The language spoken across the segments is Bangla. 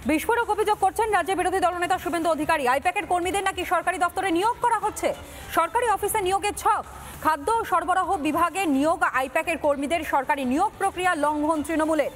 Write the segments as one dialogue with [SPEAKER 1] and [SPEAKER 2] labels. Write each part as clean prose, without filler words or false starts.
[SPEAKER 1] বিস্ফোরক অভিযোগ করছেন রাজ্যের বিরোধী দলনেতা শুভেন্দু অধিকারী। আইপ্যাকের কর্মীদের নাকি সরকারি দপ্তরে নিয়োগ করা হচ্ছে। সরকারি অফিসে নিয়োগের ছক। খাদ্য সরবরাহ বিভাগে নিয়োগ আইপ্যাকের কর্মীদের সরকারি নিয়োগ প্রক্রিয়া লঙ্ঘন তৃণমূলের।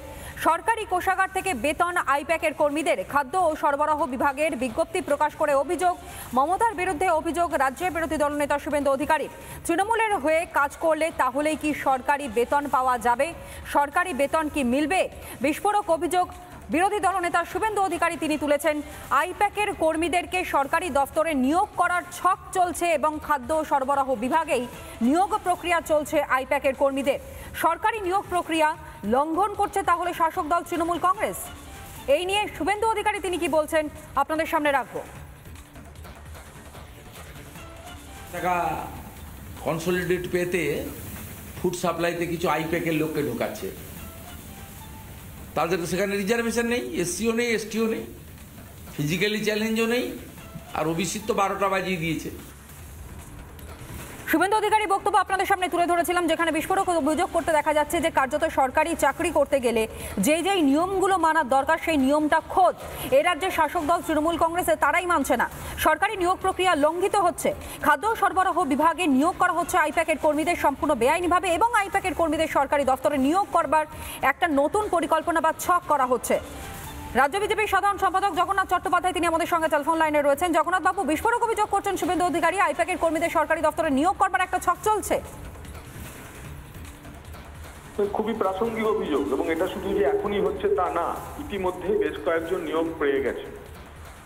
[SPEAKER 1] সরকারি কোষাগার থেকে বেতন আইপ্যাকের কর্মীদের। খাদ্য ও সরবরাহ বিভাগের বিজ্ঞপ্তি প্রকাশ করে অভিযোগ। মমতার বিরুদ্ধে অভিযোগ রাজ্যের বিরোধী দলনেতা শুভেন্দু অধিকারী। তৃণমূলের হয়ে কাজ করলে তাহলেই কি সরকারি বেতন পাওয়া যাবে? সরকারি বেতন কি মিলবে? বিস্ফোরক অভিযোগ বিরোধী দলনেতা শুভেন্দু অধিকারী তিনি তুলেছেন। আইপ্যাকের কর্মীদেরকে সরকারি দফতরে নিয়োগ করার ছক চলছে এবং খাদ্য সরবরাহ বিভাগেই নিয়োগ প্রক্রিয়া চলছে আইপ্যাকের কর্মীদের। সরকারি নিয়োগ প্রক্রিয়া লঙ্ঘন করছে তাহলে শাসক দল তৃণমূল কংগ্রেস। এই নিয়ে শুভেন্দু অধিকারী তিনি কি বলছেন আপনাদের সামনে রাখবো।
[SPEAKER 2] টাকা কনসলিডেট পেতে ফুড সাপ্লাইতে কিছু আইপ্যাকের লোককে ঢোকাচ্ছে। তাদের তো সেখানে রিজার্ভেশন নেই, এসসিও নেই, এসটিও নেই, ফিজিক্যালি চ্যালেঞ্জও নেই, আর ওবিসির তো 12টা বাজিয়ে দিয়েছে।
[SPEAKER 1] শুভেন্দু অধিকারী বক্তব্য আপনাদের সামনে তুলে ধরেছিলাম, যেখানে বিস্ফোরক অভিযোগ করতে দেখা যাচ্ছে যে কার্যত সরকারি চাকরি করতে গেলে যেই নিয়মগুলো মানার দরকার সেই নিয়মটা খোদ এ রাজ্যের শাসক দল তৃণমূল কংগ্রেসের তারাই মানছে না। সরকারি নিয়োগ প্রক্রিয়া লঙ্ঘিত হচ্ছে। খাদ্য সরবরাহ বিভাগে নিয়োগ করা হচ্ছে আইপ্যাকের কর্মীদের সম্পূর্ণ বেআইনিভাবে এবং আইপ্যাকের কর্মীদের সরকারি দফতরে নিয়োগ করবার একটা নতুন পরিকল্পনা বা ছক করা হচ্ছে। রাজ্য বিজেপির সাধারণ সম্পাদক জগন্নাথ চট্টোপাধ্যায় তিনি আমাদের সঙ্গে টেলিফোন লাইনে রয়েছেন। জগন্নাথ বাবু, বিস্ফোরক অভিযোগ করছেন শুভেন্দু অধিকারী, আইপ্যাকের কর্মীদের সরকারি দপ্তরে নিয়োগ করবার একটা ছক চলছে।
[SPEAKER 3] খুবই প্রাসঙ্গিক অভিযোগ, এবং এটা শুধু যে এখনই হচ্ছে তা না, ইতিমধ্যে বেশ কয়েকজন নিয়োগ পেয়ে গেছে।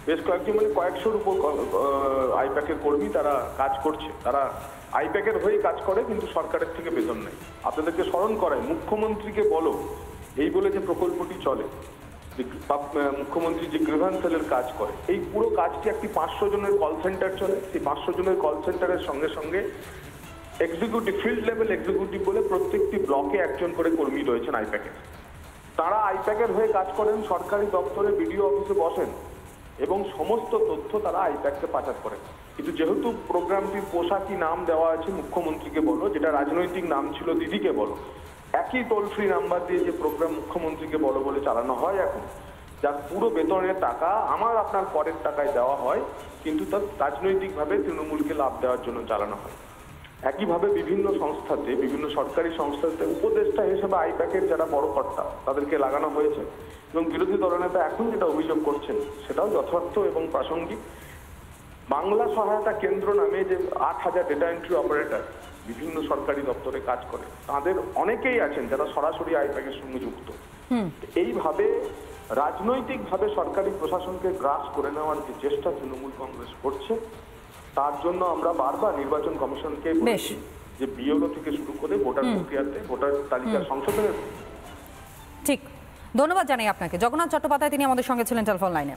[SPEAKER 3] বেশ কয়েকজন মানে কয়েকশোর উপর আইপ্যাকের কর্মী তারা কাজ করছে। তারা আইপ্যাকের হয়ে কাজ করে, কিন্তু সরকারের থেকে বেতন নেই। আপনাদেরকে স্মরণ করায়, মুখ্যমন্ত্রীকে বলো এই বলে যে প্রকল্পটি চলে, মুখ্যমন্ত্রী যে গ্রিভান্সেলের কাজ করে, এই পুরো কাজটি একটি 500 জনের কল সেন্টার চলে। সেই 500 জনের কল সেন্টারের সঙ্গে সঙ্গে এক্সিকিউটিভ, ফিল্ড লেভেল এক্সিকিউটিভ বলে প্রত্যেকটি ব্লকে একজন করে কর্মী রয়েছেন আইপ্যাকের। তারা আইপ্যাকের হয়ে কাজ করেন, সরকারি দপ্তরে বিডিও অফিসে বসেন এবং সমস্ত তথ্য তারা আইপ্যাককে পাচার করেন। কিন্তু যেহেতু প্রোগ্রামটির পোশাকি নাম দেওয়া আছে মুখ্যমন্ত্রীকে বলো, যেটা রাজনৈতিক নাম ছিল দিদিকে বলো, একই টোল ফ্রি নাম্বার দিয়ে যে প্রোগ্রাম মুখ্যমন্ত্রীকে বলো বলে চালানো হয় এখন, যার পুরো বেতনের টাকা আমার আপনার করের টাকায় দেওয়া হয়, কিন্তু তার রাজনৈতিকভাবে তৃণমূলকে লাভ দেওয়ার জন্য চালানো হয়। একইভাবে বিভিন্ন সংস্থাতে, বিভিন্ন সরকারি সংস্থাতে উপদেষ্টা হিসেবে আইপ্যাকের যারা বড় কর্তা তাদেরকে লাগানো হয়েছে। এবং বিরোধী দলনেতা এখন যেটা অভিযোগ করছেন সেটাও যথার্থ এবং প্রাসঙ্গিক। বাংলা সহায়তা কেন্দ্র নামে যে 8000 ডেটা এন্ট্রি অপারেটর বিভিন্ন সরকারি দপ্তরে কাজ করে, তাদের অনেকেই আছেন যারা সরাসরি আইপ্যাকের সঙ্গে যুক্ত। এইভাবে রাজনৈতিকভাবে সরকারি প্রশাসনকে গ্রাস করে নেওয়ার যে চেষ্টা তৃণমূল কংগ্রেস করছে, তার জন্য আমরা বারবার নির্বাচন কমিশনকে বলেছি যে বিএলও থেকে শুরু করে ভোটার প্রক্রিয়াতে ভোটার তালিকা সংশোধনের।
[SPEAKER 1] ঠিক, ধন্যবাদ জানাই আপনাকে। জগন্নাথ চট্টোপাধ্যায় তিনি আমাদের সঙ্গে ছিলেন টেলিফোন লাইনে।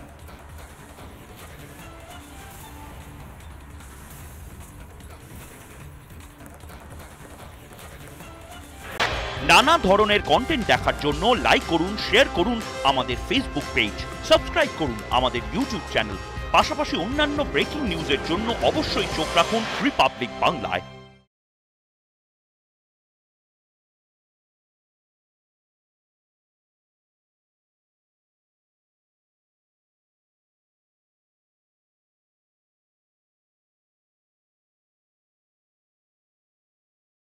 [SPEAKER 4] নানা ধরনের কন্টেন্ট দেখার জন্য লাইক করুন, শেয়ার করুন আমাদের ফেসবুক পেজ, সাবস্ক্রাইব করুন আমাদের ইউটিউব চ্যানেল। পাশাপাশি অন্যান্য ব্রেকিং নিউজের জন্য অবশ্যই চোখ রাখুন রিপাবলিক বাংলায়।